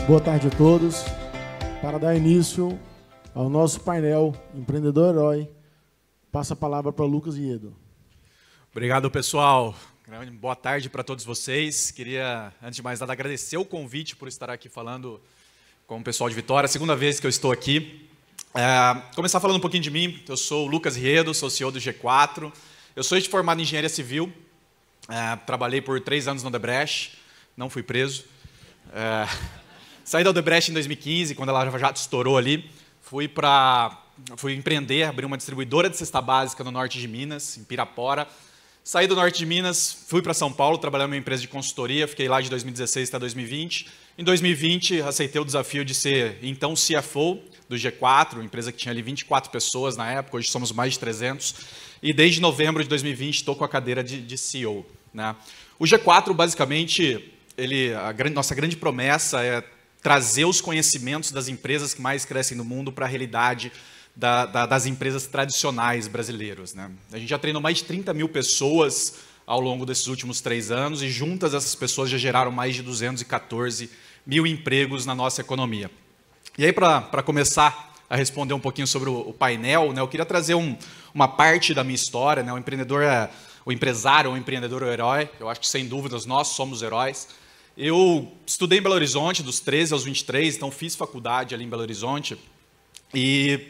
Boa tarde a todos. Para dar início ao nosso painel Empreendedor Herói, passa a palavra para Lucas Iedo. Obrigado, pessoal. Boa tarde para todos vocês. Queria, antes de mais nada, agradecer o convite por estar aqui falando com o pessoal de Vitória. Segunda vez que eu estou aqui. Começar falando um pouquinho de mim. Eu sou o Lucas Iedo, sou CEO do G4. Eu sou formado em Engenharia Civil. Trabalhei por 3 anos no Odebrecht. Não fui preso. Saí da Odebrecht em 2015, quando ela já estourou ali. Fui empreender, abri uma distribuidora de cesta básica no norte de Minas, em Pirapora. Saí do norte de Minas, fui para São Paulo, trabalhei em uma empresa de consultoria, fiquei lá de 2016 até 2020. Em 2020, aceitei o desafio de ser, então, CFO do G4, uma empresa que tinha ali 24 pessoas na época, hoje somos mais de 300. E desde novembro de 2020, estou com a cadeira de CEO. Né? O G4, basicamente, nossa grande promessa é trazer os conhecimentos das empresas que mais crescem no mundo para a realidade das empresas tradicionais brasileiras. Né? A gente já treinou mais de 30 mil pessoas ao longo desses últimos 3 anos e juntas essas pessoas já geraram mais de 214 mil empregos na nossa economia. E aí, para começar a responder um pouquinho sobre o painel, né, eu queria trazer uma parte da minha história. Né? O empresário, o empreendedor, o herói. Eu acho que, sem dúvidas, nós somos heróis. Eu estudei em Belo Horizonte dos 13 aos 23, então fiz faculdade ali em Belo Horizonte. E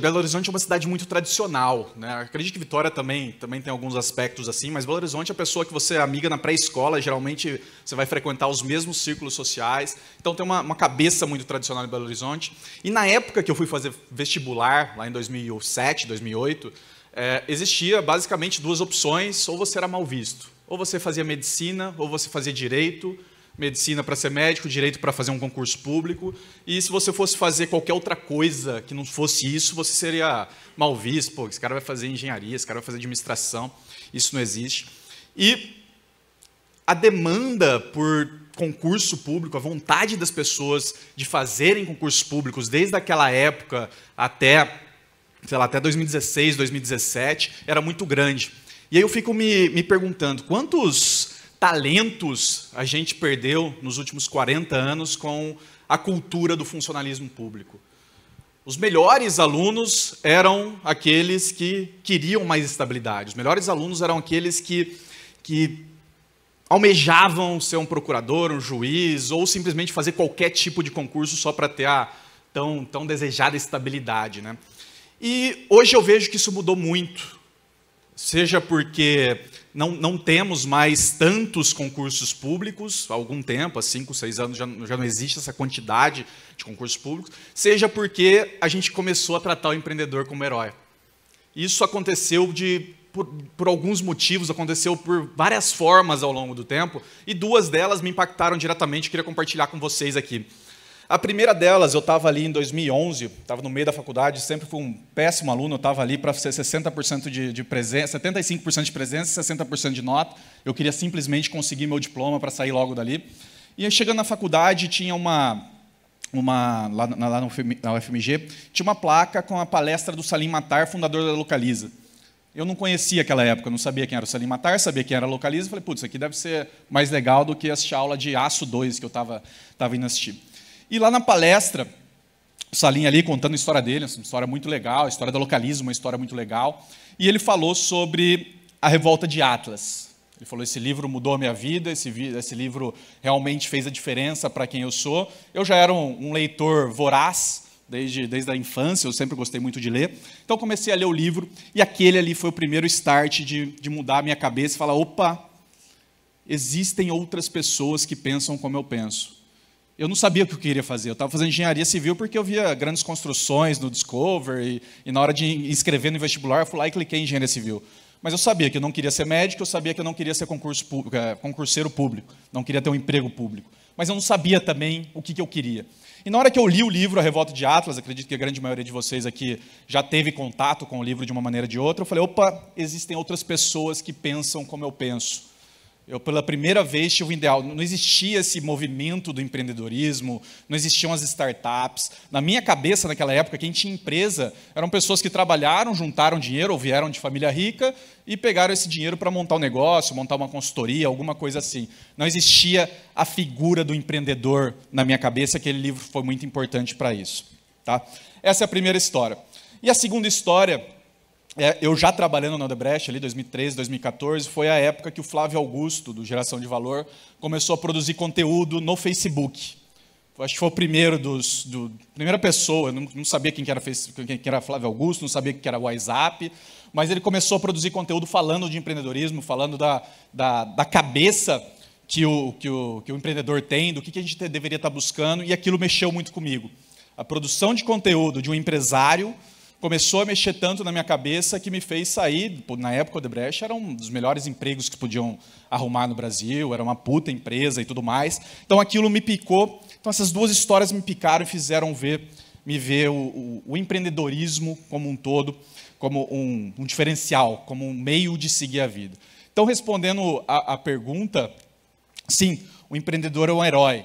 Belo Horizonte é uma cidade muito tradicional. Né? Acredito que Vitória também tem alguns aspectos assim, mas Belo Horizonte é a pessoa que você é amiga na pré-escola, geralmente você vai frequentar os mesmos círculos sociais. Então tem uma cabeça muito tradicional em Belo Horizonte. E na época que eu fui fazer vestibular, lá em 2007, 2008, existia basicamente 2 opções, ou você era mal visto. Ou você fazia medicina, ou você fazia direito, medicina para ser médico, direito para fazer um concurso público, e se você fosse fazer qualquer outra coisa que não fosse isso, você seria mal visto. Pô, esse cara vai fazer engenharia, esse cara vai fazer administração, isso não existe. E a demanda por concurso público, a vontade das pessoas de fazerem concursos públicos desde aquela época até 2016, 2017, era muito grande. E aí eu fico me perguntando, quantos talentos a gente perdeu nos últimos 40 anos com a cultura do funcionalismo público? Os melhores alunos eram aqueles que queriam mais estabilidade. Os melhores alunos eram aqueles que almejavam ser um procurador, um juiz, ou simplesmente fazer qualquer tipo de concurso só para ter a tão desejada estabilidade. Né? E hoje eu vejo que isso mudou muito. Seja porque não temos mais tantos concursos públicos, há algum tempo, há 5, 6 anos já não existe essa quantidade de concursos públicos, seja porque a gente começou a tratar o empreendedor como herói. Isso aconteceu por alguns motivos, aconteceu por várias formas ao longo do tempo, e 2 delas me impactaram diretamente, queria compartilhar com vocês aqui. A primeira delas, eu estava ali em 2011, estava no meio da faculdade, sempre fui um péssimo aluno, eu estava ali para ser 60% de presença, 75% de presença e 60% de nota. Eu queria simplesmente conseguir meu diploma para sair logo dali. E aí, chegando na faculdade, tinha lá na UFMG, tinha uma placa com a palestra do Salim Matar, fundador da Localiza. Eu não conhecia aquela época, não sabia quem era o Salim Matar, sabia quem era a Localiza, falei, putz, isso aqui deve ser mais legal do que assistir a aula de Aço 2 que eu estava indo assistir. E lá na palestra, o Salim ali contando a história dele, uma história muito legal, a história da Localiza, uma história muito legal, e ele falou sobre a revolta de Atlas. Ele falou, esse livro mudou a minha vida, esse livro realmente fez a diferença para quem eu sou. Eu já era um leitor voraz, desde a infância, eu sempre gostei muito de ler. Então comecei a ler o livro, e aquele ali foi o primeiro start de mudar a minha cabeça e falar, opa, existem outras pessoas que pensam como eu penso. Eu não sabia o que eu queria fazer. Eu estava fazendo engenharia civil porque eu via grandes construções no Discover e na hora de inscrever no vestibular, eu fui lá e cliquei em engenharia civil. Mas eu sabia que eu não queria ser médico, eu sabia que eu não queria ser concurseiro público, não queria ter um emprego público. Mas eu não sabia também o que eu queria. E na hora que eu li o livro A Revolta de Atlas, acredito que a grande maioria de vocês aqui já teve contato com o livro de uma maneira ou de outra, eu falei, opa, existem outras pessoas que pensam como eu penso. Eu, pela primeira vez, tive um ideal. Não existia esse movimento do empreendedorismo, não existiam as startups. Na minha cabeça, naquela época, quem tinha empresa eram pessoas que trabalharam, juntaram dinheiro, ou vieram de família rica, e pegaram esse dinheiro para montar um negócio, montar uma consultoria, alguma coisa assim. Não existia a figura do empreendedor na minha cabeça, aquele livro foi muito importante para isso. Tá? Essa é a primeira história. E a segunda história... eu já trabalhando na Odebrecht, ali 2013, 2014, foi a época que o Flávio Augusto, do Geração de Valor, começou a produzir conteúdo no Facebook. Acho que foi o primeiro primeira pessoa, eu não sabia quem era Flávio Augusto, não sabia quem era o WhatsApp, mas ele começou a produzir conteúdo falando de empreendedorismo, falando da cabeça que o empreendedor tem, do que a gente deveria estar buscando, e aquilo mexeu muito comigo. A produção de conteúdo de um empresário começou a mexer tanto na minha cabeça que me fez sair. Na época, o Odebrecht era um dos melhores empregos que podiam arrumar no Brasil, era uma puta empresa e tudo mais. Então, aquilo me picou. Então, essas duas histórias me picaram e fizeram me ver o empreendedorismo como um todo, como um diferencial, como um meio de seguir a vida. Então, respondendo a pergunta, sim, o empreendedor é um herói.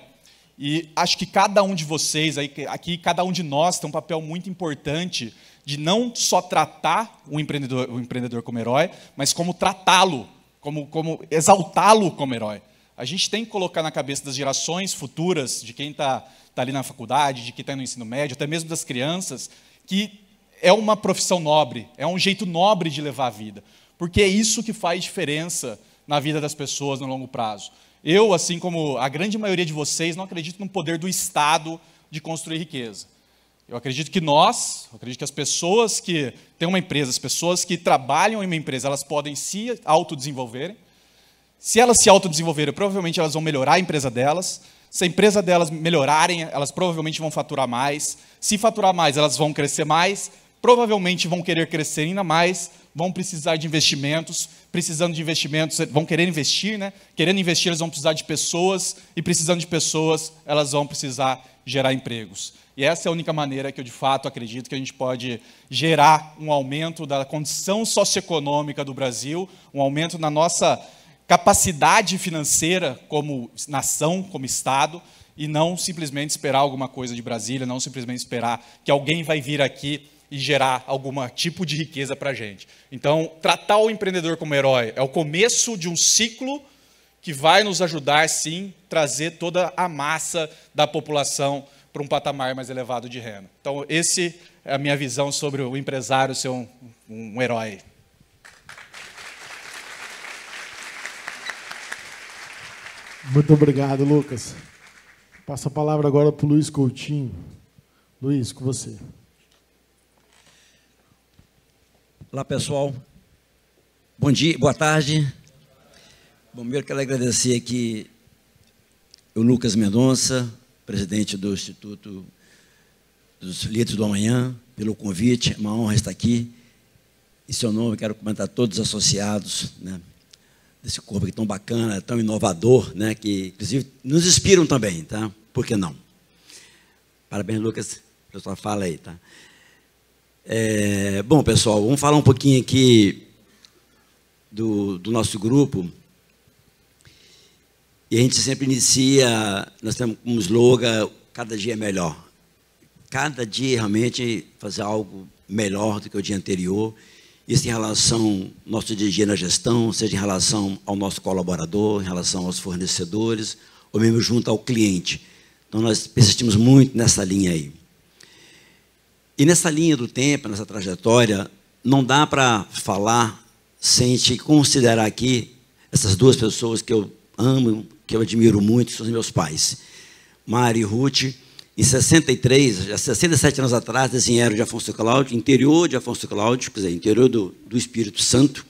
E acho que cada um de vocês, aqui, cada um de nós tem um papel muito importante de não só tratar o empreendedor como herói, mas como tratá-lo, como exaltá-lo como herói. A gente tem que colocar na cabeça das gerações futuras, de quem está ali na faculdade, de quem está no ensino médio, até mesmo das crianças, que é uma profissão nobre, é um jeito nobre de levar a vida. Porque é isso que faz diferença na vida das pessoas no longo prazo. Eu, assim como a grande maioria de vocês, não acredito no poder do Estado de construir riqueza. Eu acredito que as pessoas que têm uma empresa, as pessoas que trabalham em uma empresa, elas podem se autodesenvolverem. Se elas se autodesenvolverem, provavelmente elas vão melhorar a empresa delas. Se a empresa delas melhorarem, elas provavelmente vão faturar mais. Se faturar mais, elas vão crescer mais. Provavelmente vão querer crescer ainda mais, vão precisar de investimentos. Precisando de investimentos, vão querer investir, né? Querendo investir, elas vão precisar de pessoas. E precisando de pessoas, elas vão precisar gerar empregos. E essa é a única maneira que eu, de fato, acredito que a gente pode gerar um aumento da condição socioeconômica do Brasil, um aumento na nossa capacidade financeira como nação, como Estado, e não simplesmente esperar alguma coisa de Brasília, não simplesmente esperar que alguém vai vir aqui e gerar algum tipo de riqueza para a gente. Então, tratar o empreendedor como herói é o começo de um ciclo que vai nos ajudar, sim, trazer toda a massa da população para um patamar mais elevado de renda. Então, essa é a minha visão sobre o empresário ser um herói. Muito obrigado, Lucas. Passo a palavra agora para o Luiz Coutinho. Luiz, com você. Olá, pessoal. Bom dia, boa tarde. Bom, primeiro quero agradecer aqui o Lucas Mendonça, presidente do Instituto dos Líderes do Amanhã, pelo convite. É uma honra estar aqui. Em seu nome, quero cumprimentar todos os associados, né, desse corpo aqui tão bacana, tão inovador, né, que, inclusive, nos inspiram também, tá? Por que não? Parabéns, Lucas, pela sua fala aí, tá? Bom, pessoal, vamos falar um pouquinho aqui do nosso grupo. E a gente sempre inicia, nós temos um slogan, cada dia é melhor. Cada dia realmente fazer algo melhor do que o dia anterior. Isso em relação ao nosso dia a dia na gestão, seja em relação ao nosso colaborador, em relação aos fornecedores, ou mesmo junto ao cliente. Então, nós persistimos muito nessa linha aí. E nessa linha do tempo, nessa trajetória, não dá para falar sem a gente considerar aqui essas duas pessoas que eu amo, que eu admiro muito, que são os meus pais. Mário e Ruth, em 63, já 67 anos atrás, desenharam de Afonso Cláudio, interior de Afonso Cláudio, quer dizer, interior do Espírito Santo,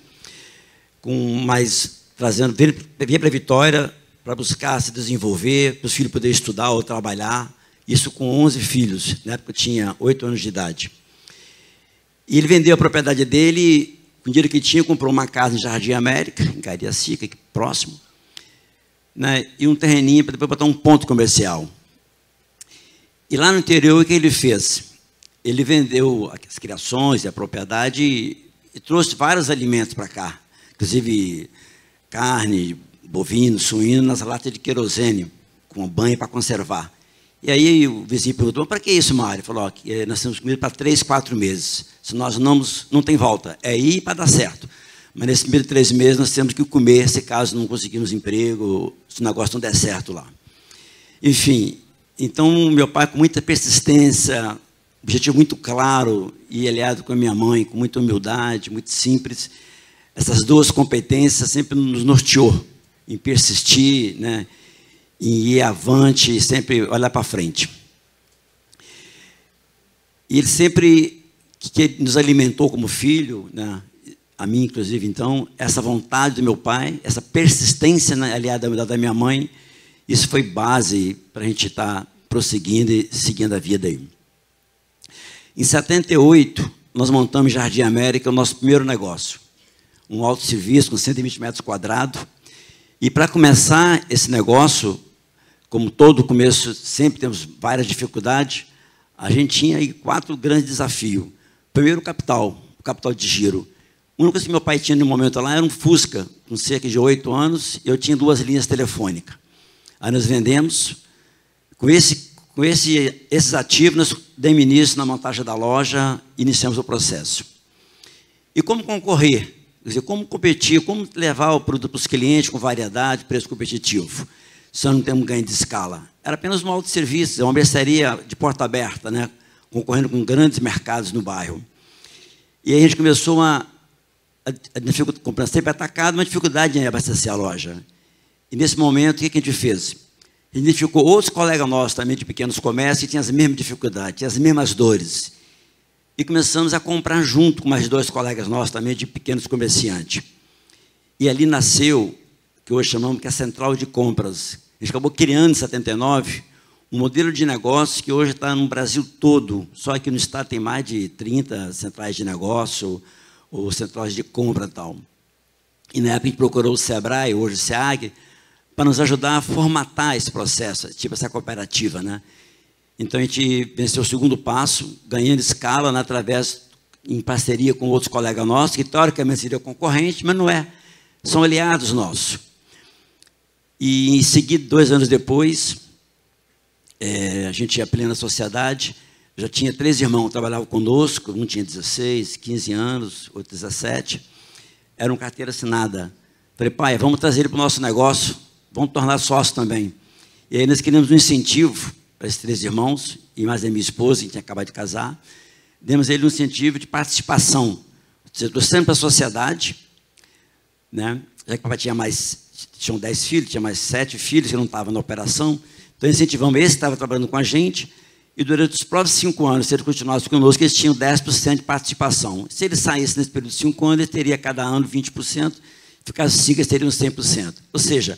vinha para Vitória para buscar se desenvolver, para os filhos poderem estudar ou trabalhar, isso com 11 filhos, na época eu tinha 8 anos de idade. E ele vendeu a propriedade dele, com o dinheiro que tinha, comprou uma casa em Jardim América, em Cariacica, aqui próximo, né, e um terreninho para depois botar um ponto comercial. E lá no interior, o que ele fez? Ele vendeu as criações e a propriedade e trouxe vários alimentos para cá, inclusive carne, bovino, suíno, nas latas de querosene, com banho para conservar. E aí o vizinho perguntou, para que isso, Mário? Ele falou, ó, nós temos comida para 3, 4 meses. Se nós não tem volta, é ir para dar certo. Mas nesses primeiros 3 meses nós temos que comer, se caso não conseguirmos emprego, se o negócio não der certo lá. Enfim, então meu pai com muita persistência, objetivo muito claro, e aliado com a minha mãe, com muita humildade, muito simples, essas duas competências sempre nos norteou em persistir, né, em ir avante, sempre olhar para frente. E ele sempre que nos alimentou como filho, né, a mim, inclusive, então, essa vontade do meu pai, essa persistência, né, aliada da minha mãe, isso foi base para a gente estar prosseguindo e seguindo a vida aí. Em 78, nós montamos em Jardim América o nosso primeiro negócio, um autosserviço com 120 metros quadrados. E para começar esse negócio, como todo começo, sempre temos várias dificuldades, a gente tinha aí 4 grandes desafios. Primeiro, o capital de giro. A única coisa que meu pai tinha no momento lá era um Fusca, com cerca de 8 anos, e eu tinha 2 linhas telefônicas. Aí nós vendemos, com esses ativos, nós demos início na montagem da loja, iniciamos o processo. E como concorrer? Quer dizer, como competir, como levar o produto para os clientes com variedade, preço competitivo, se nós não temos ganho de escala? Era apenas um autosserviço, uma mercearia de porta aberta, né, concorrendo com grandes mercados no bairro. E aí a gente começou a dificuldade, comprando sempre atacado, uma dificuldade em abastecer a loja. E nesse momento, o que a gente fez? A gente identificou outros colegas nossos também de pequenos comércios que tinham as mesmas dificuldades, tinham as mesmas dores. E começamos a comprar junto com mais 2 colegas nossos também de pequenos comerciantes. E ali nasceu, que hoje chamamos que é a Central de Compras. A gente acabou criando em 79 um modelo de negócio que hoje está no Brasil todo, só aqui no estado tem mais de 30 centrais de negócio, ou centrais de compra e tal. E na época a gente procurou o Sebrae, hoje o SEAG, para nos ajudar a formatar esse processo, tipo essa cooperativa, né? Então a gente venceu o segundo passo, ganhando escala, né, em parceria com outros colegas nossos, que teoricamente seriam concorrentes, mas não é, são aliados nossos. E em seguida, 2 anos depois, a gente ia plena sociedade, já tinha 3 irmãos que trabalhavam conosco, um tinha 16, 15 anos, outro 17, era uma carteira assinada. Falei, pai, vamos trazer ele para o nosso negócio, vamos tornar sócio também. E aí nós queríamos um incentivo para esses 3 irmãos, e mais a minha esposa, que tinha acabado de casar, demos a ele um incentivo de participação. Ou seja, trouxemos para a sociedade, né? Já que o papai tinham 10 filhos, tinha mais 7 filhos que não estavam na operação, então incentivamos esse que estava trabalhando com a gente, e durante os próximos 5 anos, se ele continuasse conosco, eles tinham 10% de participação. Se ele saísse nesse período de 5 anos, ele teria cada ano 20%, ficasse 5, eles teriam 100%. Ou seja,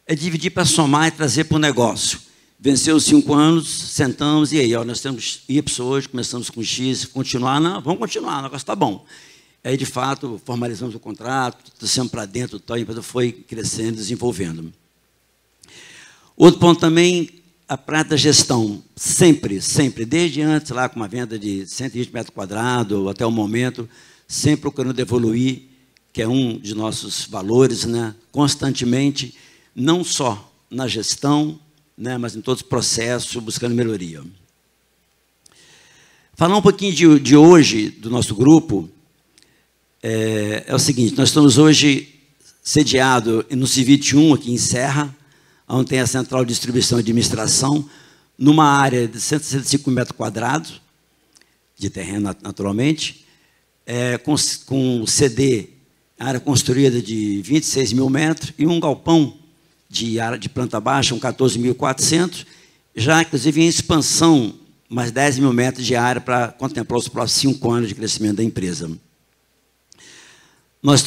é dividir para somar e trazer para o negócio. Venceu os 5 anos, sentamos, e aí, ó, nós temos Y hoje, começamos com X, continuar, não, vamos continuar, o negócio está bom. Aí, de fato, formalizamos o contrato, trouxemos para dentro, a empresa foi crescendo, desenvolvendo. Outro ponto também, a prática da gestão, sempre, desde antes, lá com uma venda de 120 metros quadrados, até o momento, sempre procurando evoluir, que é um de nossos valores, né, constantemente, não só na gestão, né, mas em todos os processos, buscando melhoria. Falar um pouquinho de hoje, do nosso grupo, é o seguinte, nós estamos hoje sediados no Civite 1, aqui em Serra, onde tem a Central de Distribuição e Administração, numa área de 165 metros quadrados, de terreno naturalmente, com CD, área construída de 26 mil metros, e um galpão de área de planta baixa, um 14.400, já inclusive em expansão, mais 10 mil metros de área para contemplar os próximos 5 anos de crescimento da empresa. Nós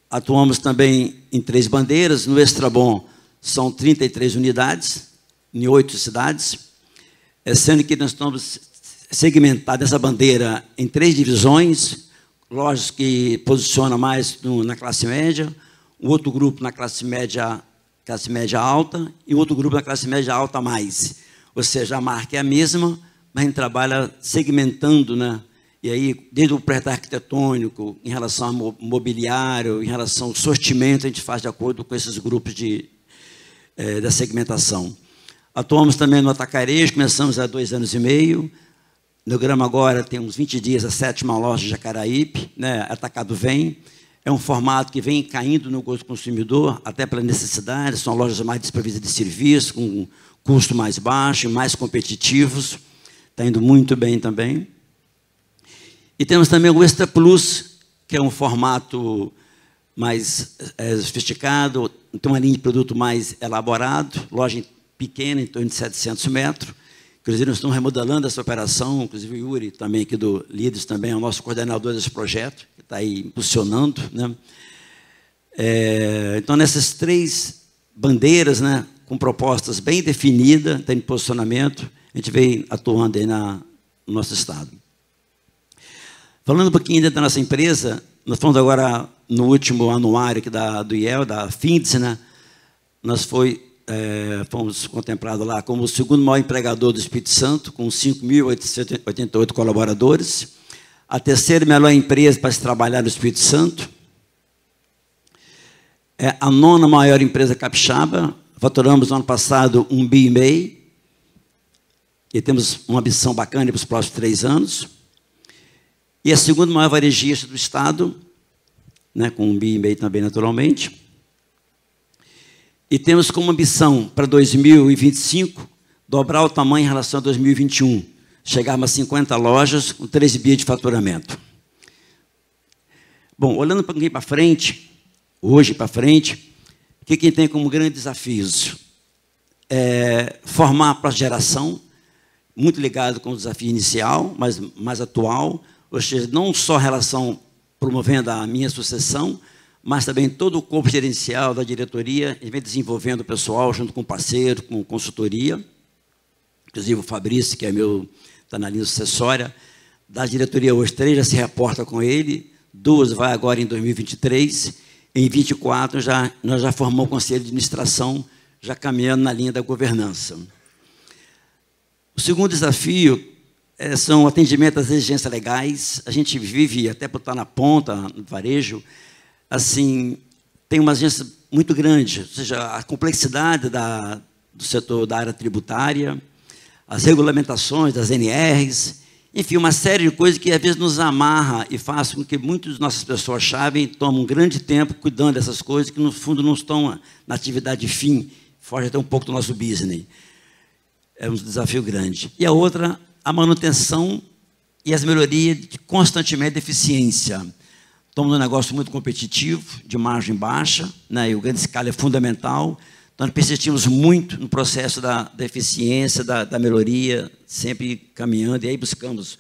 atuamos também em 3 bandeiras, no Extrabom são 33 unidades, em 8 cidades, sendo que nós estamos segmentados essa bandeira em 3 divisões, lojas que posicionam mais na classe média, um outro grupo na classe média alta e outro grupo na classe média alta mais. Ou seja, a marca é a mesma, mas a gente trabalha segmentando, né, E aí, desde o projeto arquitetônico, em relação ao mobiliário, em relação ao sortimento, a gente faz de acordo com esses grupos da segmentação. Atuamos também no atacarejo, começamos há 2 anos e meio. No Grama agora tem uns 20 dias, a 7ª loja de Jacaraípe, né? Atacado Vem. É um formato que vem caindo no gosto do consumidor, até pela necessidade. São lojas mais desprovidas de serviço, com custo mais baixo, mais competitivos. Está indo muito bem também. E temos também o Extra Plus, que é um formato mais sofisticado, tem uma linha de produto mais elaborado, loja pequena, em torno de 700 metros. Inclusive, nós estamos remodelando essa operação, inclusive o Yuri, também aqui do Líderes, também é o nosso coordenador desse projeto, que está aí impulsionando, né? Então, nessas 3 bandeiras, né, com propostas bem definidas, tem posicionamento, a gente vem atuando aí no nosso estado. Falando um pouquinho ainda da nossa empresa, nós fomos agora no último anuário aqui do IEL, da FINDES, né? Nós fomos contemplados lá como o 2º maior empregador do Espírito Santo, com 5.888 colaboradores, a 3ª melhor empresa para se trabalhar no Espírito Santo, a 9ª maior empresa capixaba, faturamos no ano passado 1,5 bi, e temos uma ambição bacana para os próximos 3 anos, e a 2ª maior varejista do estado, né, com 1,5 bi também naturalmente. E temos como ambição para 2025 dobrar o tamanho em relação a 2021, chegarmos a 50 lojas com 13 bi de faturamento. Bom, olhando um pouquinho para frente, hoje para frente, o que tem como grandes desafios? Formar a próxima geração, muito ligado com o desafio inicial, mas mais atual, ou seja, não só a relação promovendo a minha sucessão, mas também todo o corpo gerencial da diretoria, a gente vem desenvolvendo o pessoal junto com parceiro, com consultoria, inclusive o Fabrício, que está na linha sucessória, da diretoria hoje, 3 já se reporta com ele, 2 vai agora em 2023, em 2024 nós já formamos o conselho de administração, já caminhando na linha da governança. O segundo desafio são o atendimento às exigências legais. A gente vive, até por estar na ponta, no varejo, assim, tem uma agência muito grande, ou seja, a complexidade do setor da área tributária, as regulamentações das NRs, enfim, uma série de coisas que às vezes nos amarra e faz com que muitas das nossas pessoas-chave tomem um grande tempo cuidando dessas coisas que, no fundo, não estão na atividade fim, foge até um pouco do nosso business. É um desafio grande. E a outra, a manutenção e as melhorias constantemente de eficiência. Estamos num negócio muito competitivo, de margem baixa, né, e o grande escala é fundamental. Então, nós persistimos muito no processo da eficiência, da melhoria, sempre caminhando, e aí buscamos,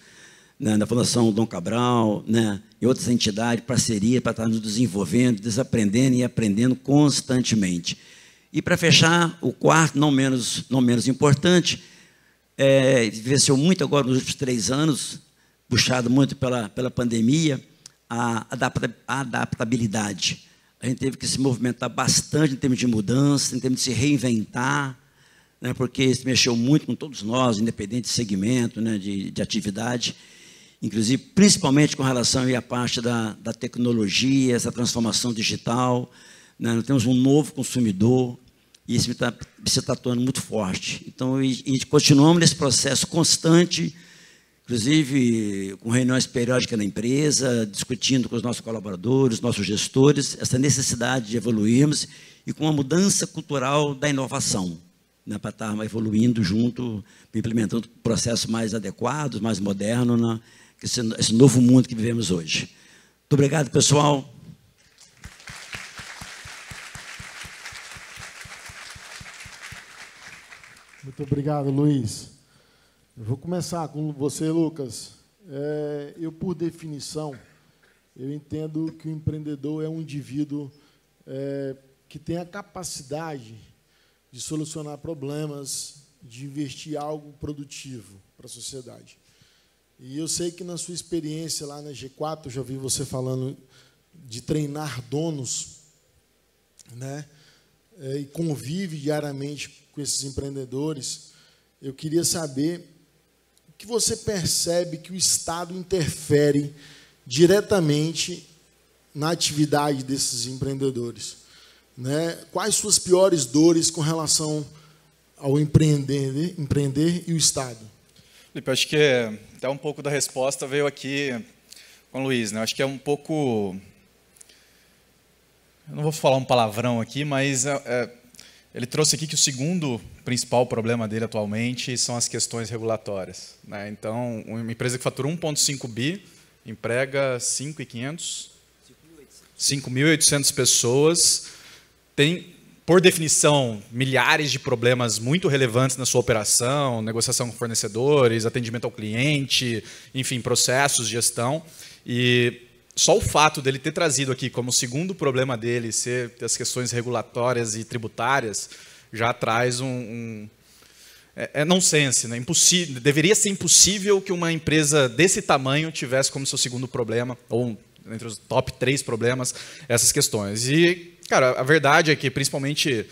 né, na Fundação Dom Cabral, né, e outras entidades, parceria, para estar nos desenvolvendo, desaprendendo e aprendendo constantemente. E, para fechar, o quarto, não menos importante, vivenciou muito agora nos últimos 3 anos, puxado muito pela pandemia, a adaptabilidade. A gente teve que se movimentar bastante em termos de mudança, em termos de se reinventar, né, porque se mexeu muito com todos nós, independente de segmento, né, de atividade, inclusive, principalmente com relação à parte da tecnologia, essa transformação digital, né, nós temos um novo consumidor, e isso está tornando muito forte. Então, a gente continuamos nesse processo constante, inclusive com reuniões periódicas na empresa, discutindo com os nossos colaboradores, nossos gestores, essa necessidade de evoluirmos e com a mudança cultural da inovação, né, para estar evoluindo junto, implementando processos mais adequados, mais modernos, né, esse novo mundo que vivemos hoje. Muito obrigado, pessoal. Muito obrigado, Luiz. Eu vou começar com você, Lucas. Eu, por definição, eu entendo que o empreendedor é um indivíduo que tem a capacidade de solucionar problemas, de investir algo produtivo para a sociedade. E eu sei que, na sua experiência lá na G4, eu já vi você falando de treinar donos, né? E convive diariamente com esses empreendedores. Eu queria saber que você percebe que o Estado interfere diretamente na atividade desses empreendedores, né? Quais suas piores dores com relação ao empreender e o Estado? Felipe, acho que até um pouco da resposta veio aqui com o Luiz, né? Acho que é um pouco... Eu não vou falar um palavrão aqui, mas ele trouxe aqui que o segundo principal problema dele atualmente são as questões regulatórias, né? Então, uma empresa que fatura 1,5 bi, emprega 5.800 pessoas, tem, por definição, milhares de problemas muito relevantes na sua operação, negociação com fornecedores, atendimento ao cliente, enfim, processos, gestão. E só o fato dele ter trazido aqui como segundo problema dele ser as questões regulatórias e tributárias já traz nonsense, né? Impossível, deveria ser impossível que uma empresa desse tamanho tivesse como seu segundo problema, ou entre os top 3 problemas, essas questões. E, cara, a verdade é que, principalmente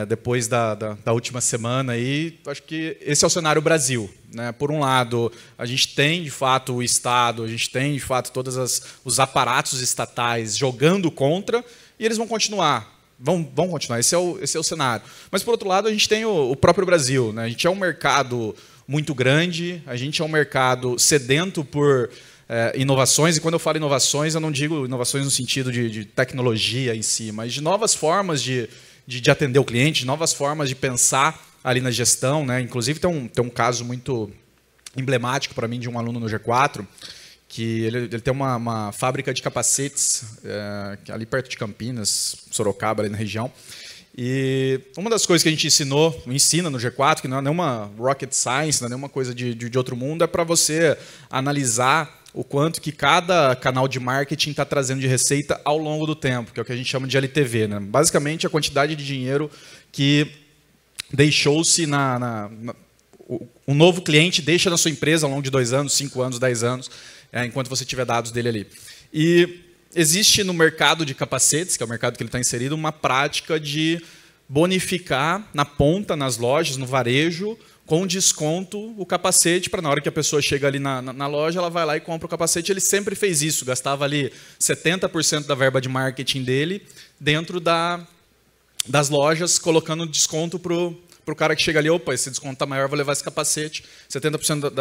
depois da última semana, aí, acho que esse é o cenário Brasil, né? Por um lado, a gente tem, de fato, o Estado, a gente tem, de fato, todos os aparatos estatais jogando contra, e eles vão continuar. Vão continuar, esse é o cenário. Mas, por outro lado, a gente tem o próprio Brasil, né? A gente é um mercado muito grande, a gente é um mercado sedento por inovações, e quando eu falo inovações, eu não digo inovações no sentido de tecnologia em si, mas de novas formas de atender o cliente, de novas formas de pensar ali na gestão, né? Inclusive, tem um caso muito emblemático para mim de um aluno no G4, que ele tem uma fábrica de capacetes ali perto de Campinas, Sorocaba, ali na região. E uma das coisas que a gente ensina no G4, que não é nenhuma rocket science, não é nenhuma coisa de outro mundo, é para você analisar o quanto que cada canal de marketing está trazendo de receita ao longo do tempo, que é o que a gente chama de LTV, né? Basicamente, a quantidade de dinheiro que deixou-se um novo cliente deixa na sua empresa ao longo de 2 anos, 5 anos, 10 anos, enquanto você tiver dados dele ali. E existe no mercado de capacetes, que é o mercado que ele está inserido, uma prática de bonificar na ponta, nas lojas, no varejo, com desconto o capacete, para na hora que a pessoa chega ali na loja, ela vai lá e compra o capacete. Ele sempre fez isso, gastava ali 70% da verba de marketing dele dentro das lojas, colocando desconto para o cara que chega ali, opa, esse desconto está maior, vou levar esse capacete, 70%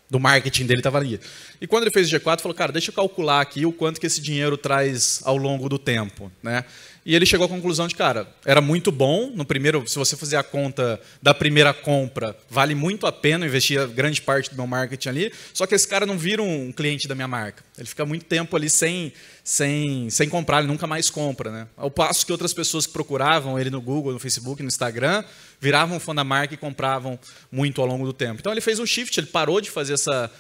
do marketing dele estava ali. E quando ele fez o G4, falou, cara, deixa eu calcular aqui o quanto que esse dinheiro traz ao longo do tempo, né? E ele chegou à conclusão de, cara, era muito bom, no primeiro, se você fizer a conta da primeira compra, vale muito a pena investir grande parte do meu marketing ali, só que esse cara não vira um cliente da minha marca. Ele fica muito tempo ali sem comprar, ele nunca mais compra, né? Ao passo que outras pessoas que procuravam ele no Google, no Facebook, no Instagram, viravam fã da marca e compravam muito ao longo do tempo. Então ele fez um shift, ele parou de fazer essa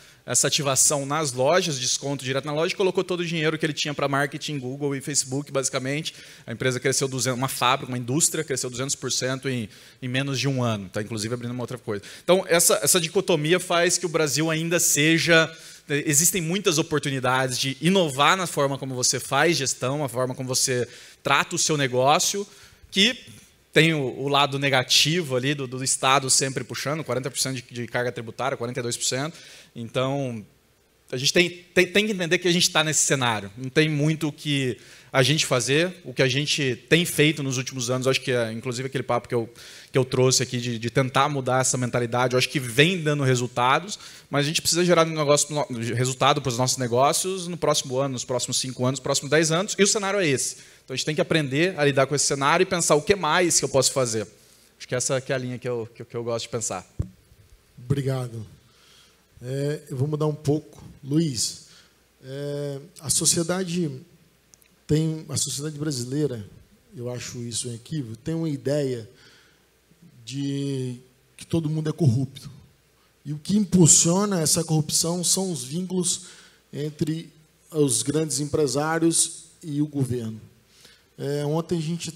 ativação nas lojas, desconto direto na loja, e colocou todo o dinheiro que ele tinha para marketing, Google e Facebook, basicamente. A empresa cresceu 200%, uma fábrica, uma indústria, cresceu 200% em menos de um ano. Está, inclusive, abrindo uma outra coisa. Então, essa dicotomia faz que o Brasil ainda seja... Existem muitas oportunidades de inovar na forma como você faz gestão, a forma como você trata o seu negócio, que tem o lado negativo ali do Estado sempre puxando, 40% de carga tributária, 42%. Então, a gente tem que entender que a gente está nesse cenário. Não tem muito o que a gente fazer. O que a gente tem feito nos últimos anos, acho que inclusive aquele papo que eu trouxe aqui de tentar mudar essa mentalidade, eu acho que vem dando resultados, mas a gente precisa gerar resultado para os nossos negócios no próximo ano, nos próximos 5 anos, nos próximos 10 anos, e o cenário é esse. Então, a gente tem que aprender a lidar com esse cenário e pensar o que mais que eu posso fazer. Acho que essa que é a linha que eu gosto de pensar. Obrigado. Eu vou mudar um pouco. Luiz, a sociedade brasileira, eu acho isso um equívoco, tem uma ideia de que todo mundo é corrupto. E o que impulsiona essa corrupção são os vínculos entre os grandes empresários e o governo. Ontem a gente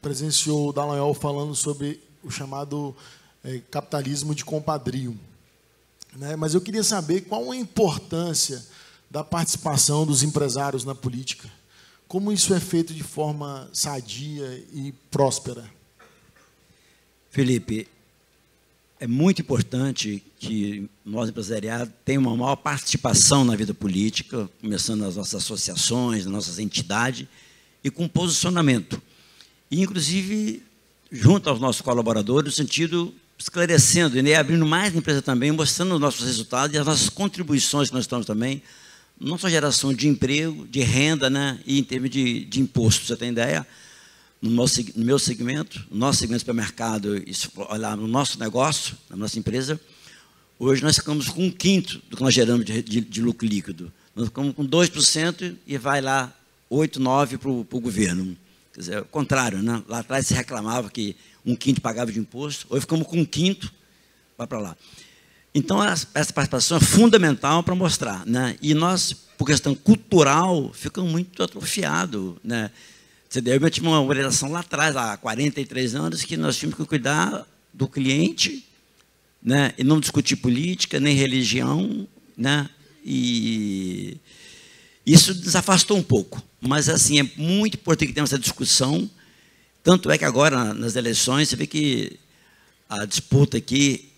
presenciou o Dallagnol falando sobre o chamado capitalismo de compadrio. Mas eu queria saber qual a importância da participação dos empresários na política. Como isso é feito de forma sadia e próspera? Felipe, é muito importante que nós, empresariado, tenhamos uma maior participação na vida política, começando nas nossas associações, nas nossas entidades, e com posicionamento. E, inclusive, junto aos nossos colaboradores, no sentido esclarecendo, e abrindo mais empresa também, mostrando os nossos resultados e as nossas contribuições que nós estamos também, não só geração de emprego, de renda, né, e em termos de imposto. Você tem ideia? No meu segmento, no nosso segmento supermercado, olhar no nosso negócio, na nossa empresa, hoje nós ficamos com 1/5 do que nós geramos de lucro líquido. Nós ficamos com 2% e vai lá 8%, 9% para o governo. Quer dizer, o contrário, né? Lá atrás se reclamava que 1/5 pagava de imposto, hoje ficamos com 1/5, vai para lá. Então, essa participação é fundamental para mostrar, né? E nós, por questão cultural, ficamos muito atrofiados, né? Eu tive uma orientação lá atrás, há 43 anos, que nós tínhamos que cuidar do cliente, né? E não discutir política, nem religião, né? E isso desafastou um pouco. Mas, assim, é muito importante que tenhamos essa discussão. Tanto é que agora, nas eleições, você vê que a disputa aqui,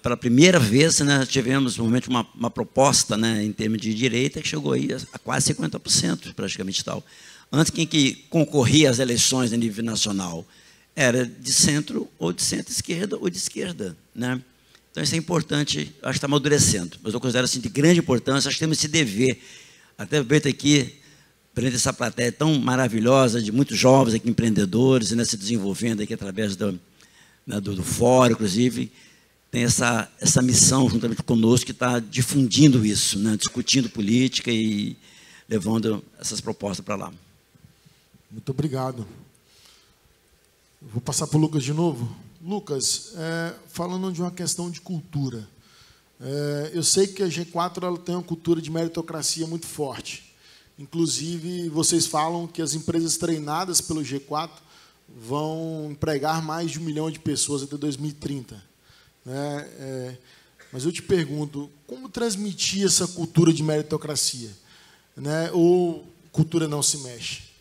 pela primeira vez, né, tivemos realmente uma proposta, né, em termos de direita, que chegou aí a quase 50%, praticamente tal. Antes, quem que concorria às eleições a nível nacional era de centro, ou de centro-esquerda, ou de esquerda, né? Então, isso é importante, acho que está amadurecendo. Mas eu considero assim, de grande importância, acho que temos esse dever. Até ver aqui, perante essa plateia tão maravilhosa, de muitos jovens aqui, empreendedores, né, se desenvolvendo aqui através do fórum, inclusive, tem essa missão, juntamente conosco, que está difundindo isso, né, discutindo política e levando essas propostas para lá. Muito obrigado. Vou passar para o Lucas de novo. Lucas, falando de uma questão de cultura. Eu sei que a G4 ela tem uma cultura de meritocracia muito forte. Inclusive, vocês falam que as empresas treinadas pelo G4 vão empregar mais de 1 milhão de pessoas até 2030. Mas eu te pergunto, como transmitir essa cultura de meritocracia? Né? Ou cultura não se mexe?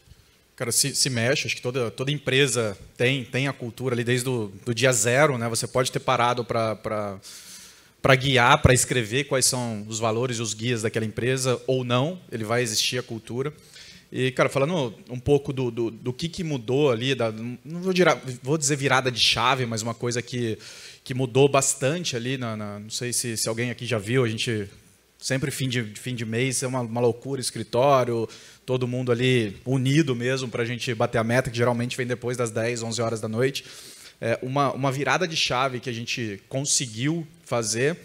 Cara, se mexe, acho que toda empresa tem a cultura ali desde do dia zero, né? Você pode ter parado para guiar, para escrever quais são os valores e os guias daquela empresa ou não, ele vai existir a cultura. E, cara, falando um pouco do que mudou ali, não vou dizer virada de chave, mas uma coisa que mudou bastante ali, não sei se alguém aqui já viu, a gente sempre fim de mês é uma loucura, escritório, todo mundo ali unido mesmo para a gente bater a meta, que geralmente vem depois das 10, 11 horas da noite. Uma virada de chave que a gente conseguiu fazer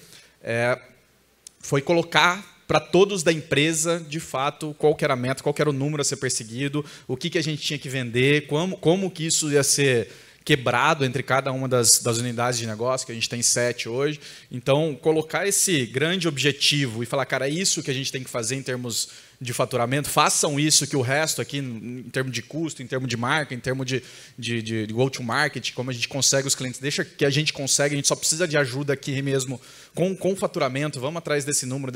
foi colocar para todos da empresa, de fato, qual que era a meta, qual que era o número a ser perseguido, o que a gente tinha que vender, como que isso ia ser quebrado entre cada uma das unidades de negócio, que a gente tem 7 hoje. Então, colocar esse grande objetivo e falar, cara, é isso que a gente tem que fazer em termos de faturamento, façam isso que o resto aqui, em termos de custo, em termos de marca, em termos de go-to-market, como a gente consegue os clientes, deixa que a gente consegue, a gente só precisa de ajuda aqui mesmo com o faturamento, vamos atrás desse número,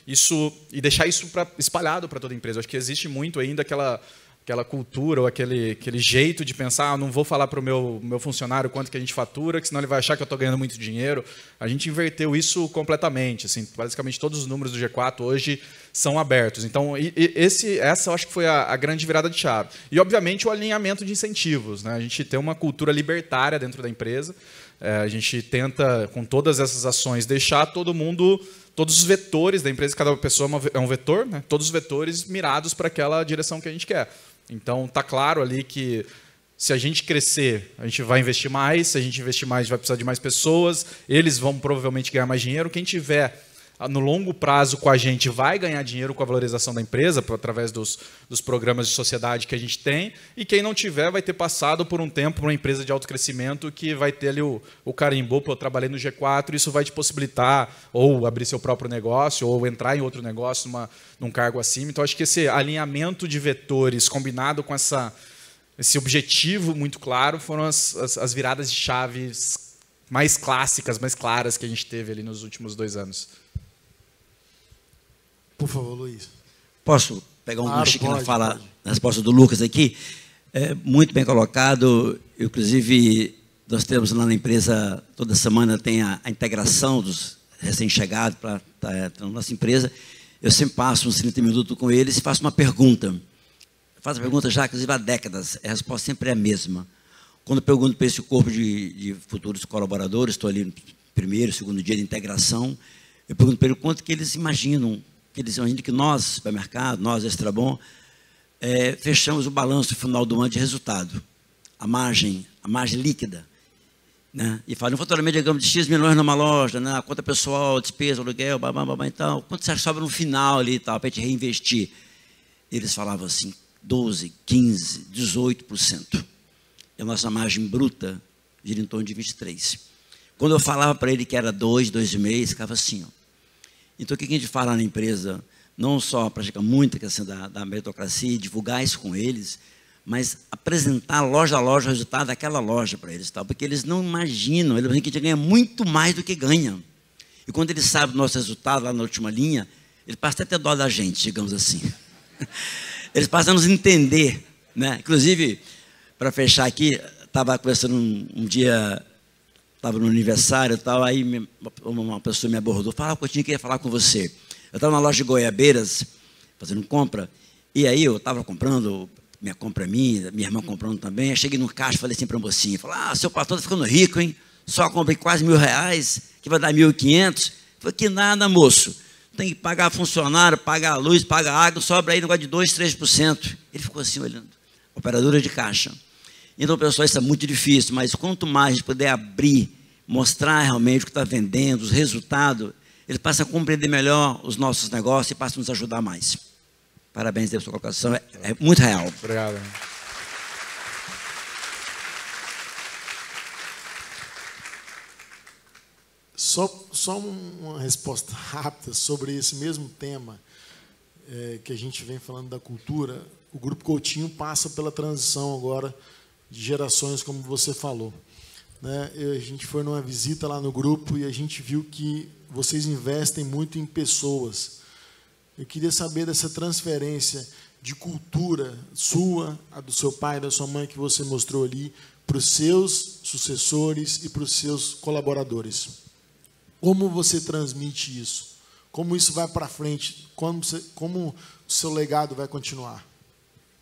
isso, e deixar isso espalhado para toda a empresa. Eu acho que existe muito ainda aquela cultura ou aquele jeito de pensar, não vou falar para o meu funcionário quanto que a gente fatura, que senão ele vai achar que eu estou ganhando muito dinheiro. A gente inverteu isso completamente. Assim, basicamente, todos os números do G4 hoje são abertos. Então, essa eu acho que foi a grande virada de chave. E, obviamente, o alinhamento de incentivos, né? A gente tem uma cultura libertária dentro da empresa. A gente tenta, com todas essas ações, deixar todo mundo... Todos os vetores da empresa, cada pessoa é um vetor, né? Todos os vetores mirados para aquela direção que a gente quer. Então, está claro ali que se a gente crescer, a gente vai investir mais, se a gente investir mais, a gente vai precisar de mais pessoas, eles vão provavelmente ganhar mais dinheiro. Quem tiver no longo prazo com a gente vai ganhar dinheiro com a valorização da empresa, através dos programas de sociedade que a gente tem, e quem não tiver vai ter passado por um tempo por uma empresa de alto crescimento que vai ter ali o carimbo, eu trabalhei no G4, isso vai te possibilitar ou abrir seu próprio negócio, ou entrar em outro negócio num cargo acima. Então, acho que esse alinhamento de vetores combinado com esse objetivo muito claro foram as viradas de chaves mais clássicas, mais claras que a gente teve ali nos últimos 2 anos. Por favor, Luiz. Posso pegar um gancho aqui na resposta do Lucas aqui? Muito bem colocado. Eu, inclusive, Nós temos lá na empresa, toda semana tem a integração dos recém-chegados para estar na nossa empresa. Eu sempre passo uns 30 minutos com eles e faço uma pergunta. Eu faço a pergunta já, inclusive, há décadas. A resposta sempre é a mesma. Quando eu pergunto para esse corpo de futuros colaboradores, estou ali no primeiro, segundo dia de integração, eu pergunto para eles quanto que eles imaginam que nós, supermercado, nós, Extrabom, fechamos o balanço final do ano de resultado. A margem líquida. Né? E fala, no faturamento, digamos, de X milhões numa loja, né? A conta pessoal, despesa, aluguel, babá e tal. Quanto você sobra no final ali e tal, para a gente reinvestir? Eles falavam assim, 12%, 15%, 18%. E a nossa margem bruta gira em torno de 23%. Quando eu falava para ele que era 2, 2,5%, ficava assim. Ó. Então, o que a gente fala na empresa, não só praticar muito a questão da meritocracia e divulgar isso com eles, mas apresentar loja a loja o resultado daquela loja para eles, tá? Porque eles não imaginam, eles veem que a gente ganha muito mais do que ganha. E quando eles sabem do nosso resultado lá na última linha, eles passam até a ter dó da gente, digamos assim. Eles passam a nos entender, né? Inclusive, para fechar aqui, estava conversando um dia, estava no aniversário e tal, aí uma pessoa me abordou, falava, Coutinho, queria falar com você. Eu estava na loja de goiabeiras, fazendo compra, e aí eu estava comprando, minha compra minha irmã comprando também, eu cheguei no caixa e falei assim para a mocinha, seu patrão está ficando rico, hein? Só comprei quase R$1.000, que vai dar 1.500. Falei, que nada, moço. Tem que pagar funcionário, pagar a luz, pagar a água, sobra aí negócio de 2%, 3%. Ele ficou assim olhando, operadora de caixa. Então, pessoal, isso é muito difícil, mas quanto mais a gente puder abrir, mostrar realmente o que está vendendo, os resultados, eles passam a compreender melhor os nossos negócios e passam a nos ajudar mais. Parabéns pela sua colocação, é muito real. Obrigado. Só uma resposta rápida sobre esse mesmo tema que a gente vem falando da cultura. O Grupo Coutinho passa pela transição agora de gerações, como você falou. Né? A gente foi numa visita lá no grupo e a gente viu que vocês investem muito em pessoas. Eu queria saber dessa transferência de cultura sua, a do seu pai, da sua mãe, que você mostrou ali, para os seus sucessores e para os seus colaboradores. Como você transmite isso? Como isso vai para frente? Como o seu legado vai continuar?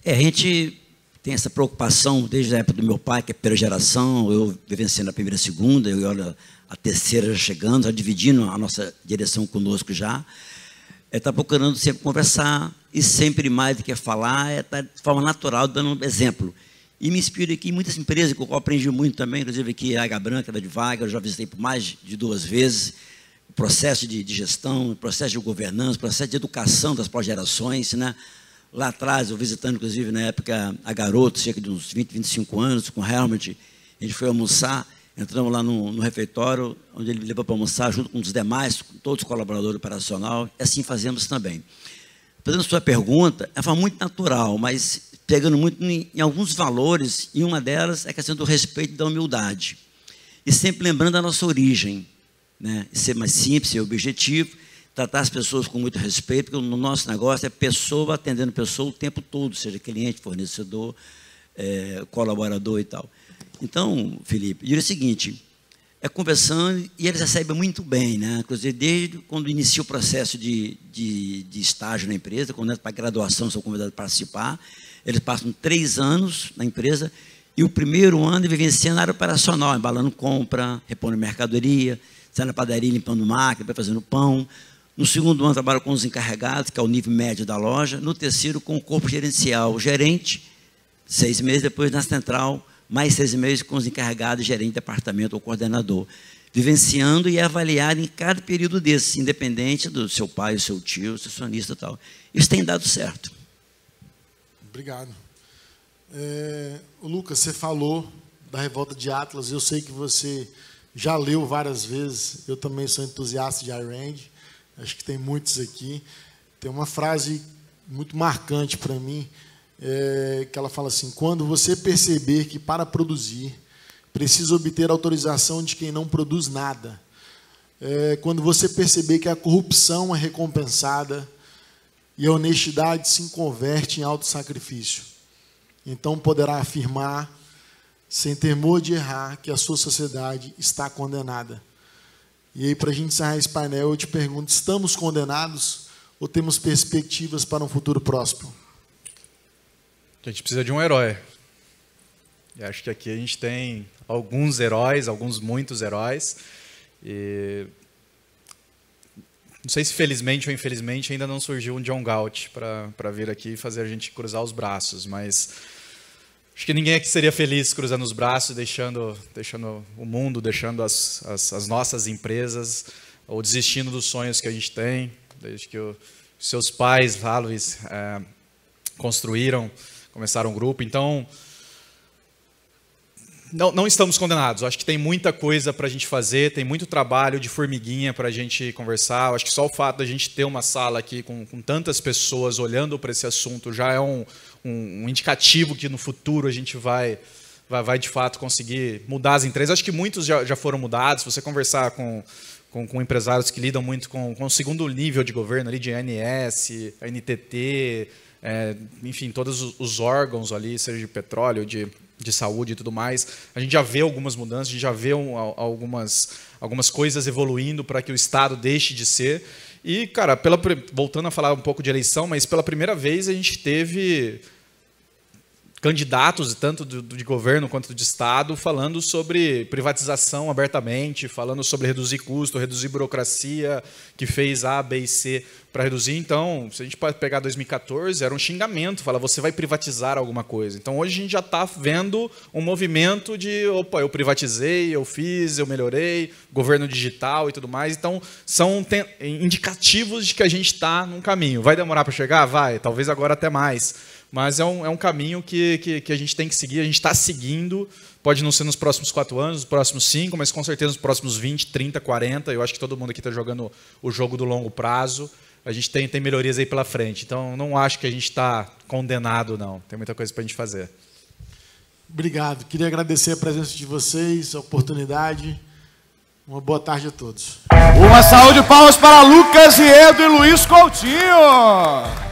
A gente tem essa preocupação desde a época do meu pai, que é a primeira geração, eu vivenciando a primeira e a segunda, eu olho a terceira já chegando, já dividindo a nossa direção conosco já. Está procurando sempre conversar e sempre mais do que falar, está de forma natural dando um exemplo. E me inspiro aqui em muitas empresas, que eu aprendi muito também, inclusive aqui a Águia Branca, da Vaga, eu já visitei por mais de 2 vezes, o processo de gestão, o processo de governança, o processo de educação das pós-gerações, né? Lá atrás, eu visitando, inclusive, na época, a Garoto, cerca de uns 20, 25 anos, com o Helmut, a gente foi almoçar, entramos lá no refeitório, onde ele me levou para almoçar, junto com os demais, com todos os colaboradores operacionais, e assim fazemos também. Fazendo a sua pergunta, é uma forma muito natural, mas pegando muito em alguns valores, e uma delas é a questão do respeito e da humildade. E sempre lembrando da nossa origem, né? Ser mais simples, ser objetivo, tratar as pessoas com muito respeito, porque no nosso negócio é pessoa atendendo pessoa o tempo todo, seja cliente, fornecedor, colaborador e tal. Então, Felipe, eu diria o seguinte, conversando, e eles recebem muito bem, né? Inclusive, desde quando inicia o processo de estágio na empresa, quando entra para a graduação, sou convidado a participar, eles passam 3 anos na empresa, e o primeiro ano vivenciando a área operacional, embalando compra, repondo mercadoria, saindo na padaria, limpando máquina, fazendo pão. No segundo ano, trabalho com os encarregados, que é o nível médio da loja. No terceiro, com o corpo gerencial, o gerente, 6 meses depois na central, mais 6 meses com os encarregados, gerente de departamento ou coordenador. Vivenciando e avaliando em cada período desse, independente do seu pai, o seu tio, o seu acionista e tal. Isso tem dado certo. Obrigado. Lucas, você falou da Revolta de Atlas, eu sei que você já leu várias vezes, eu também sou entusiasta de Ayn Rand, acho que tem muitos aqui. Tem uma frase muito marcante para mim, que ela fala assim, quando você perceber que para produzir precisa obter autorização de quem não produz nada, quando você perceber que a corrupção é recompensada e a honestidade se converte em autossacrifício, então poderá afirmar sem temor de errar, que a sua sociedade está condenada. E aí, para a gente encerrar esse painel, eu te pergunto, estamos condenados ou temos perspectivas para um futuro próspero? A gente precisa de um herói. E acho que aqui a gente tem alguns heróis, muitos heróis. E não sei se felizmente ou infelizmente ainda não surgiu um John Galt para vir aqui e fazer a gente cruzar os braços, mas acho que ninguém aqui seria feliz cruzando os braços, deixando o mundo, deixando as nossas empresas, ou desistindo dos sonhos que a gente tem, desde que os seus pais, Luiz, construíram, começaram um grupo. Então, não estamos condenados. Eu acho que tem muita coisa para a gente fazer, tem muito trabalho de formiguinha para a gente conversar. Eu acho que só o fato da gente ter uma sala aqui com tantas pessoas olhando para esse assunto já é um indicativo que no futuro a gente vai de fato conseguir mudar as empresas. Acho que muitos já foram mudados. Se você conversar com empresários que lidam muito com o segundo nível de governo, ali de ANS, a NTT, enfim, todos os órgãos ali, seja de petróleo, de saúde e tudo mais, a gente já vê algumas mudanças, a gente já vê algumas coisas evoluindo para que o Estado deixe de ser. E, cara, voltando a falar um pouco de eleição, mas pela primeira vez a gente teve candidatos, tanto de governo quanto de Estado, falando sobre privatização abertamente, falando sobre reduzir custo, reduzir burocracia, que fez A, B e C para reduzir. Então, se a gente pode pegar 2014, era um xingamento, falar, você vai privatizar alguma coisa. Então, hoje a gente já está vendo um movimento de, opa, eu privatizei, eu fiz, eu melhorei, governo digital e tudo mais. Então, são indicativos de que a gente está num caminho. Vai demorar para chegar? Vai, talvez agora até mais. Mas é um caminho que a gente tem que seguir, a gente está seguindo, pode não ser nos próximos 4 anos, nos próximos 5, mas com certeza nos próximos 20, 30, 40, eu acho que todo mundo aqui está jogando o jogo do longo prazo, a gente tem melhorias aí pela frente, então não acho que a gente está condenado, não, tem muita coisa para a gente fazer. Obrigado, queria agradecer a presença de vocês, a oportunidade, uma boa tarde a todos. Uma salva de palmas para Lucas, Riedo e Luiz Coutinho.